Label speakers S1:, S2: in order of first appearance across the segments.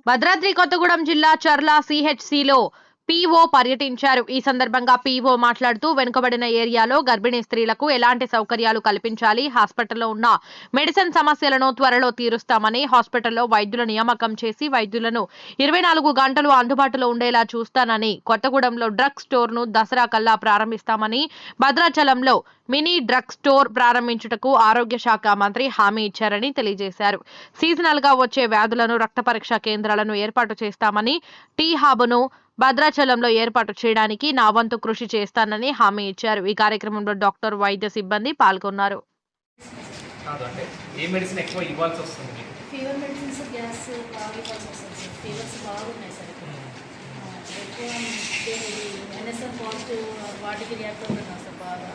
S1: భద్రాద్రి కొత్తగూడెం జిల్లా చర్ల సిహెచ్సిలో పీఓ పర్యటించారు. ఈ సందర్భంగా పీఓ మాట్లాడుతూ వెనుకబడిన ఏరియాలో గర్భిణీ స్త్రీలకు ఎలాంటి సౌకర్యాలు కల్పించాలి, హాస్పిటల్లో ఉన్న మెడిసిన్ సమస్యలను త్వరలో తీరుస్తామని, హాస్పిటల్లో వైద్యుల నియామకం చేసి వైద్యులను 24 గంటలు అందుబాటులో ఉండేలా చూస్తానని, కొత్తగూడెంలో డ్రగ్ స్టోర్ను దసరా కల్లా ప్రారంభిస్తామని, భద్రాచలంలో మినీ డ్రగ్ స్టోర్ ప్రారంభించుటకు ఆరోగ్య శాఖ మంత్రి హామీ ఇచ్చారని తెలియజేశారు. సీజనల్ గా వచ్చే వ్యాధులను రక్త పరీక్ష కేంద్రాలను ఏర్పాటు చేస్తామని, టీ హబ్ను భద్రాచలంలో ఏర్పాటు చేయడానికి నా వంతు కృషి చేస్తానని హామీ ఇచ్చారు. ఈ కార్యక్రమంలో డాక్టర్, వైద్య సిబ్బంది పాల్గొన్నారు.
S2: ఫీవర్ మెడిసిన్స్ గ్యాస్ బాగా ఇవ్వాల్సి వస్తుంది సార్. ఫీవర్స్ బాగున్నాయి సార్. ఎక్కువ ఎన్ఎస్ఎం పాజిటివ్ వాటికి రియాక్ట్ అవుతున్నాం సార్ బాగా.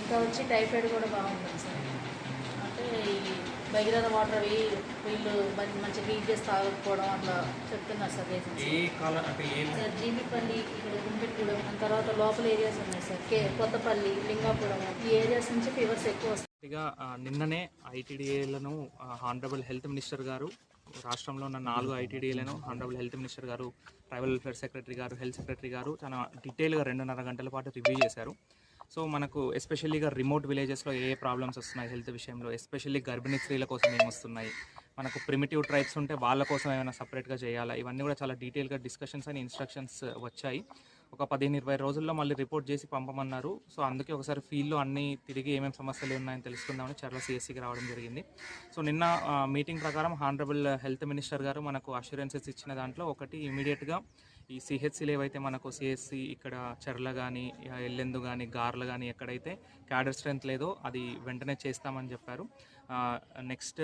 S2: ఇంకా వచ్చి టైఫాయిడ్ కూడా బాగుంటుంది సార్. అంటే ఈ భగీరథ వాటర్ అవి వీళ్ళు మంచిగా హీట్ చేసి తాగకపోవడం అట్లా చెప్తున్నారు సార్. సార్ జీబీపల్లి, ఇక్కడ గుంపెట్టుగూడెం, తర్వాత లోపల ఏరియాస్ ఉన్నాయి సార్. కొత్తపల్లి, లింగాపురం, ఈ ఏరియాస్ నుంచి ఫీవర్స్ ఎక్కువ వస్తాయి.
S3: నిన్ననే ఐటీడీఏలను హానరబుల్ హెల్త్ మినిస్టర్ గారు, రాష్ట్రంలో ఉన్న 4 ఐటీడీఏలను హానరబుల్ హెల్త్ మినిస్టర్ గారు, ట్రైబల్ వెల్ఫేర్ సెక్రటరీ గారు, హెల్త్ సెక్రటరీ గారు చాలా డీటెయిల్గా 2.5 గంటల పాటు రివ్యూ చేశారు. సో మనకు ఎస్పెషల్లీగా రిమోట్ విలేజెస్లో ఏ ప్రాబ్లమ్స్ వస్తున్నాయి హెల్త్ విషయంలో, ఎస్పెషల్లీ గర్భిణీ స్త్రీల కోసం ఏమి వస్తున్నాయి, మనకు ప్రిమిటివ్ ట్రైబ్స్ ఉంటే వాళ్ళ కోసం ఏమైనా సపరేట్గా చేయాలా, ఇవన్నీ కూడా చాలా డీటెయిల్గా డిస్కషన్స్ అండ్ ఇన్స్ట్రక్షన్స్ వచ్చాయి. ఒక 15-20 రోజుల్లో మళ్ళీ రిపోర్ట్ చేసి పంపమన్నారు. సో అందుకే ఒకసారి ఫీల్డ్లో అన్నీ తిరిగి ఏమేమి సమస్యలు ఉన్నాయని తెలుసుకుందామని చర్ల సిఎస్సికి రావడం జరిగింది. సో నిన్న మీటింగ్ ప్రకారం హానరబుల్ హెల్త్ మినిస్టర్ గారు మనకు అష్యూరెన్సెస్ ఇచ్చిన దాంట్లో ఒకటి, ఇమీడియట్గా ఈ సిహెచ్సిలు ఏవైతే మనకు సిఎస్సి ఇక్కడ చర్ల కానీ, ఎల్లెందు కానీ, గార్ల కానీ ఎక్కడైతే క్యాడర్ స్ట్రెంత్ లేదో అది వెంటనే చేస్తామని చెప్పారు. నెక్స్ట్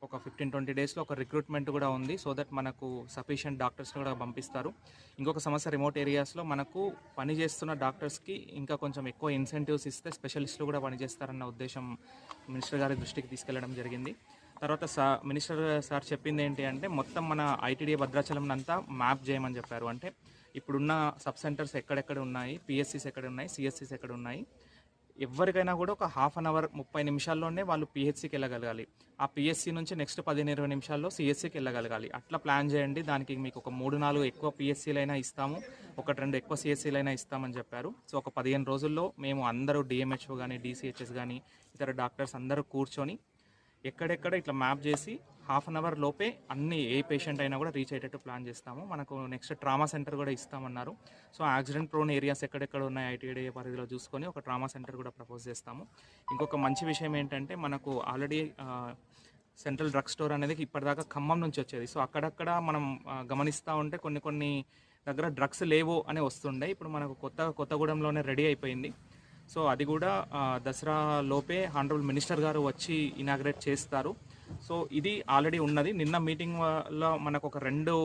S3: ఒక 15-20 డేస్లో ఒక రిక్రూట్మెంట్ కూడా ఉంది. సో దట్ మనకు సఫిషియంట్ డాక్టర్స్ని కూడా పంపిస్తారు. ఇంకొక సమస్య, రిమోట్ ఏరియాస్లో మనకు పనిచేస్తున్న డాక్టర్స్కి ఇంకా కొంచెం ఎక్కువ ఇన్సెంటివ్స్ ఇస్తే స్పెషలిస్టులు కూడా పనిచేస్తారన్న ఉద్దేశం మినిస్టర్ గారి దృష్టికి తీసుకెళ్లడం జరిగింది. తర్వాత మినిస్టర్ సార్ చెప్పింది ఏంటి అంటే, మొత్తం మన ఐటీడీఏ భద్రాచలం అంతా మ్యాప్ చేయమని చెప్పారు. అంటే ఇప్పుడున్న సబ్ సెంటర్స్ ఎక్కడెక్కడ ఉన్నాయి, పిఎస్సీస్ ఎక్కడ ఉన్నాయి, సిఎస్సీస్ ఎక్కడ ఉన్నాయి, ఎవరికైనా కూడా ఒక హాఫ్ అన్ అవర్ 30 నిమిషాల్లోనే వాళ్ళు పిహెచ్సికి వెళ్ళగలగాలి. ఆ పిఎస్సి నుంచి నెక్స్ట్ 15-20 నిమిషాల్లో సిఎస్సికి వెళ్ళగలగాలి. అట్లా ప్లాన్ చేయండి. దానికి మీకు ఒక 3-4 ఎక్కువ పిఎస్సీలైనా ఇస్తాము, 1-2 ఎక్కువ సిఎస్సీలైనా ఇస్తామని చెప్పారు. సో ఒక 15 రోజుల్లో మేము అందరూ డిఎంహెచ్ఓ కానీ, డిసిహెచ్ఎస్ కానీ, ఇతర డాక్టర్స్ అందరూ కూర్చొని ఎక్కడెక్కడ ఇట్లా మ్యాప్ చేసి హాఫ్ అన్ అవర్ లోపే అన్ని ఏ పేషెంట్ అయినా కూడా రీచ్ అయ్యేటట్టు ప్లాన్ చేస్తాము. మనకు నెక్స్ట్ ట్రామా సెంటర్ కూడా ఇస్తామన్నారు. సో యాక్సిడెంట్ ప్రోన్ ఏరియాస్ ఎక్కడెక్కడ ఉన్నాయి ఐటీడీఏ పరిధిలో చూసుకొని ఒక ట్రామా సెంటర్ కూడా ప్రపోజ్ చేస్తాము. ఇంకొక మంచి విషయం ఏంటంటే, మనకు ఆల్రెడీ సెంట్రల్ డ్రగ్ స్టోర్ అనేది ఇప్పటిదాకా ఖమ్మం నుంచి వచ్చేది. సో అక్కడక్కడ మనం గమనిస్తూ ఉంటే కొన్ని దగ్గర డ్రగ్స్ లేవు అని వస్తుండే. ఇప్పుడు మనకు కొత్తగూడెంలోనే రెడీ అయిపోయింది. సో అది కూడా దసరా లోపే హానరబుల్ మినిస్టర్ గారు వచ్చి ఇనాగ్రేట్ చేస్తారు. సో ఇది ఆల్రెడీ ఉన్నది. నిన్న మీటింగ్లో మనకు ఒక 2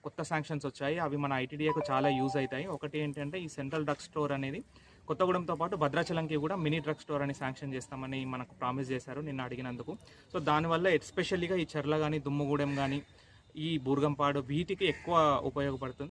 S3: కొత్త శాంక్షన్స్ వచ్చాయి. అవి మన ఐటీడీఏకు చాలా యూజ్ అవుతాయి. ఒకటి ఏంటంటే, ఈ సెంట్రల్ డ్రగ్ స్టోర్ అనేది కొత్తగూడెంతో పాటు భద్రాచలంకి కూడా మినీ డ్రగ్ స్టోర్ అని శాంక్షన్ చేస్తామని మనకు ప్రామిస్ చేశారు నిన్న అడిగినందుకు. సో దానివల్ల ఎస్పెషల్లీగా ఈ చర్ల కానీ, దుమ్ముగూడెం కానీ, ఈ బూర్గంపాడు వీటికి ఎక్కువ ఉపయోగపడుతుంది.